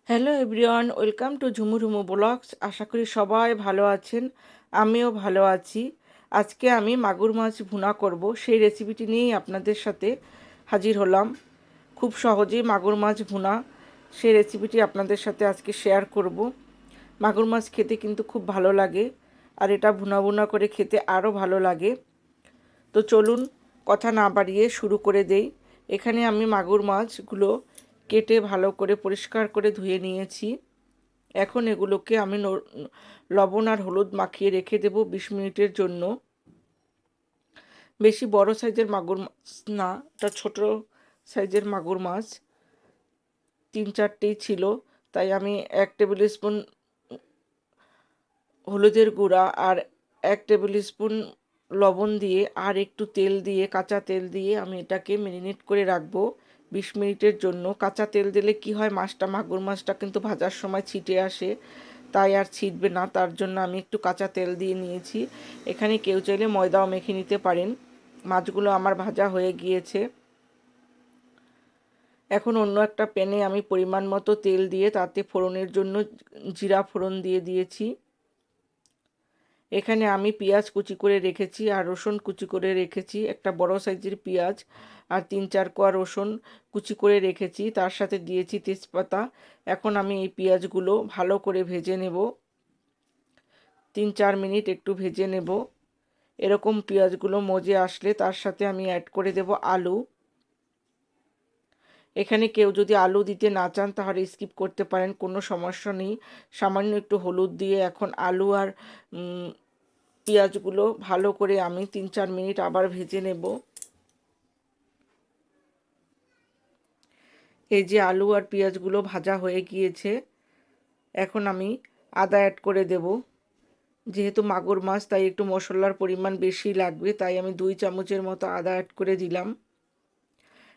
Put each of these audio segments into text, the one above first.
Hello everyone, welcome to Jhumur blogs. আশা করি সবাই ভালো আছেন, আমিও ভালো আছি। আজকে আমি মাগুর মাছ ভুনা করব, সেই রেসিপিটি নিয়েই আপনাদের সাথে হাজির হলাম। খুব সহজেই মাগুর মাছ ভুনা, সেই রেসিপিটি আপনাদের সাথে আজকে শেয়ার করব। মাগুর মাছ খেতে কিন্তু খুব ভালো লাগে, আর এটা ভুনা ভুনা করে খেতে আরও ভালো লাগে। তো চলুন কথা না বাড়িয়ে শুরু করে দেই। এখানে আমি মাগুর মাছগুলো কেটে ভালো করে পরিষ্কার করে ধুয়ে নিয়েছি। এখন এগুলোকে আমি লবণ আর হলুদ মাখিয়ে রেখে দেব 20 মিনিটের জন্য। বেশি বড় সাইজের মাগুর মাছ না, এটা ছোট সাইজের মাগুর মাছ, 3-4টেই ছিল। তাই আমি 1 টেবিল স্পুন হলুদের গুঁড়া আর 1 টেবিল স্পুন লবণ দিয়ে আর একটু তেল দিয়ে, কাঁচা তেল দিয়ে আমি এটাকে ম্যারিনেট করে রাখবো 20 মিনিটের জন্য। কাঁচা তেল দিলে কি হয়, মাগুর মাছটা কিন্তু ভাজার সময় ছিটে আসে, তাই আর ছিটবে না, তার জন্য আমি একটু কাঁচা তেল দিয়ে নিয়েছি। এখানে কেউ চাইলে ময়দাও মেখে নিতে পারেন। মাছগুলো আমার ভাজা হয়ে গিয়েছে। এখন অন্য একটা প্যানে আমি পরিমাণ মতো তেল দিয়ে তাতে ফোড়নের জন্য জিরা ফোড়ন দিয়ে দিয়েছি। এখানে আমি পেঁয়াজ কুচি করে রেখেছি আর রসুন কুচি করে রেখেছি, একটা বড় সাইজের পেঁয়াজ আর 3-4 কোয়া রসুন কুচি করে রেখেছি, তার সাথে দিয়েছি তেজপাতা। এখন আমি এই পেঁয়াজগুলো ভালো করে ভেজে নেব, 3-4 মিনিট একটু ভেজে নেব। এরকম পেঁয়াজগুলো মজে আসলে তার সাথে আমি অ্যাড করে দেব আলু। এখানে কেউ যদি আলু দিতে না চান তাহলে স্কিপ করতে পারেন, কোনো সমস্যা নেই। সামান্য একটু হলুদ দিয়ে এখন আলু আর পেঁয়াজগুলো ভালো করে আমি 3-4 মিনিট আবার ভেজে নেব। এই যে আলু আর পেঁয়াজগুলো ভাজা হয়ে গিয়েছে, এখন আমি আদা অ্যাড করে দেব। যেহেতু মাগুর মাছ তাই একটু মশলার পরিমাণ বেশি লাগবে, তাই আমি 2 চামচের মতো আদা অ্যাড করে দিলাম।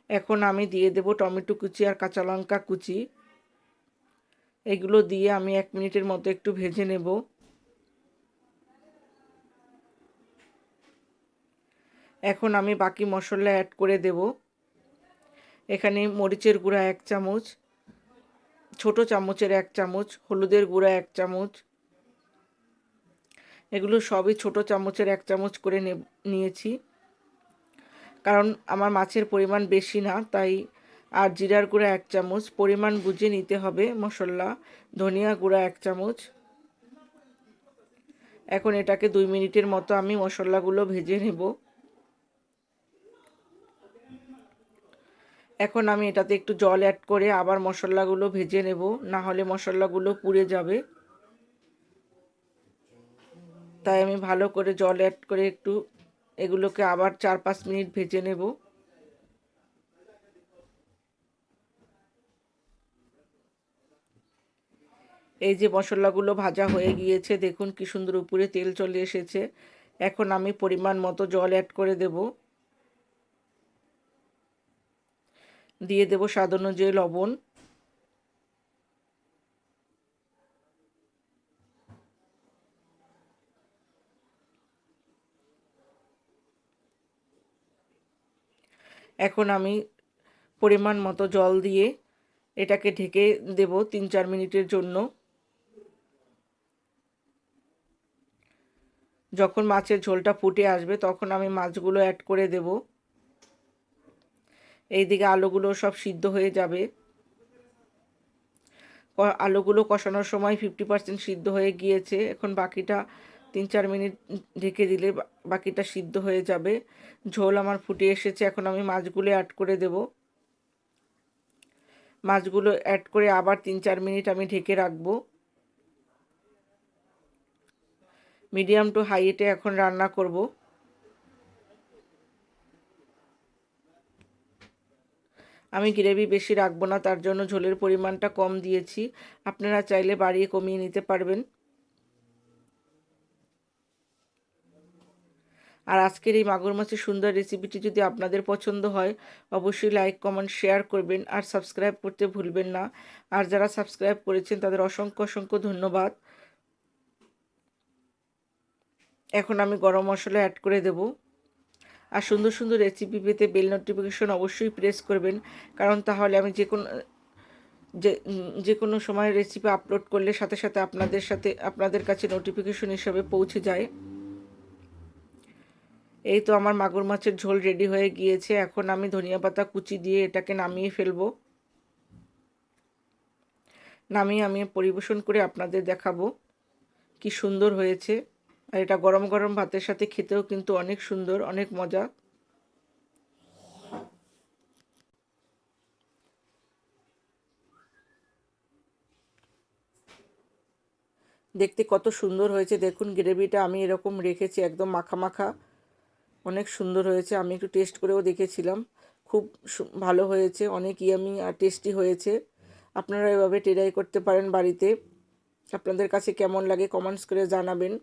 এখন আমি দিয়ে দেব টমেটো কুচি আর কাঁচা লঙ্কা কুচি। এগুলো দিয়ে আমি 1 মিনিটের মতো একটু ভেজে নেব। এখন আমি বাকি মশলা অ্যাড করে দেব। এখানে মরিচের গুঁড়া 1 চামচ, ছোট চামচের 1 চামচ, হলুদের গুঁড়া 1 চামচ, এগুলো সবই ছোট চামচের 1 চামচ করে নিয়েছি, কারণ আমার মাছের পরিমাণ বেশি না তাই। আর জিরার গুঁড়া 1 চামচ, পরিমাণ বুঝে নিতে হবে মশলা। ধনিয়া গুঁড়া 1 চামচ। এখন এটাকে 2 মিনিটের মতো আমি মশলাগুলো ভেজে নেব। এখন আমি এটাতে একটু জল অ্যাড করে আবার মশলাগুলো ভেজে নেব, না হলে মশলাগুলো পুড়ে যাবে। তাই আমি ভালো করে জল অ্যাড করে একটু এগুলোকে আবার 4-5 মিনিট ভেজে নেব। এই যে মশলাগুলো ভাজা হয়ে গিয়েছে, দেখুন কি সুন্দর উপরে তেল চলে এসেছে। এখন আমি পরিমাণ মতো জল অ্যাড করে দেব, দিয়ে দেব স্বাদ অনুযায়ী লবণ। এখন আমি পরিমাণ মতো জল দিয়ে এটাকে ঢেকে দেব 3-4 মিনিটের জন্য। যখন মাছের ঝোলটা ফুটে আসবে তখন আমি মাছগুলো অ্যাড করে দেব। এইদিকে আলুগুলো সব সিদ্ধ হয়ে যাবে। আলুগুলো কষানোর সময় 50% সিদ্ধ হয়ে গিয়েছে, এখন বাকিটা 3-4 মিনিট ঢেকে দিলে বাকিটা সিদ্ধ হয়ে যাবে। ঝোল আমার ফুটে এসেছে, এখন আমি মাছগুলো অ্যাড করে দেব। মাছগুলো অ্যাড করে আবার 3-4 মিনিট আমি ঢেকে রাখবো। মিডিয়াম টু হাই হিটে এখন রান্না করব। আমি গ্রেভি বেশি রাখবো না, তার জন্য ঝোলের পরিমাণটা কম দিয়েছি। আপনারা চাইলে বাড়িয়ে কমিয়ে নিতে পারবেন। আর আজকের এই মাগুর মাছের সুন্দর রেসিপিটি যদি আপনাদের পছন্দ হয় অবশ্যই লাইক, কমেন্ট, শেয়ার করবেন আর সাবস্ক্রাইব করতে ভুলবেন না। আর যারা সাবস্ক্রাইব করেছেন তাদের অসংখ্য অসংখ্য ধন্যবাদ। এখন আমি গরম মশলা অ্যাড করে দেব। আর সুন্দর সুন্দর রেসিপি পেতে বেল নোটিফিকেশন অবশ্যই প্রেস করবেন, কারণ তাহলে আমি যে কোনো যে কোনো সময় রেসিপি আপলোড করলে সাথে সাথে আপনাদের কাছে নোটিফিকেশন হিসাবে পৌঁছে যায়। এই তো আমার মাগুর মাছের ঝোল রেডি হয়ে গিয়েছে। এখন আমি ধনিয়া পাতা কুচি দিয়ে এটাকে নামিয়ে ফেলবো। নামিয়ে আমি পরিবেশন করে আপনাদের দেখাবো কি সুন্দর হয়েছে। আর এটা গরম গরম ভাতের সাথে খেতেও কিন্তু অনেক সুন্দর, অনেক মজা। দেখতে কত সুন্দর হয়েছে দেখুন, গ্রেভিটা আমি এরকম রেখেছি একদম মাখা মাখা, অনেক সুন্দর হয়েছে। আমি একটু টেস্ট করেও দেখেছিলাম, খুব ভালো হয়েছে, অনেক ইয়ামি আর টেস্টি হয়েছে। আপনারা এভাবে ট্রাই করতে পারেন বাড়িতে। আপনাদের কাছে কেমন লাগে কমেন্টস করে জানাবেন।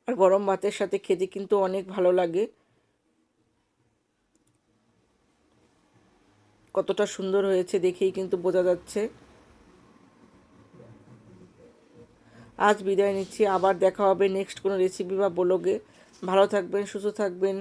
আর গরম ভাতের সাথে খেতে কিন্তু অনেক ভালো লাগে। কতটা সুন্দর হয়েছে দেখেই কিন্তু বোঝা যাচ্ছে। আজ বিদায় নিচ্ছি, আবার দেখা হবে নেক্সট কোনো রেসিপি বা ব্লগে। ভালো থাকবেন, সুস্থ থাকবেন।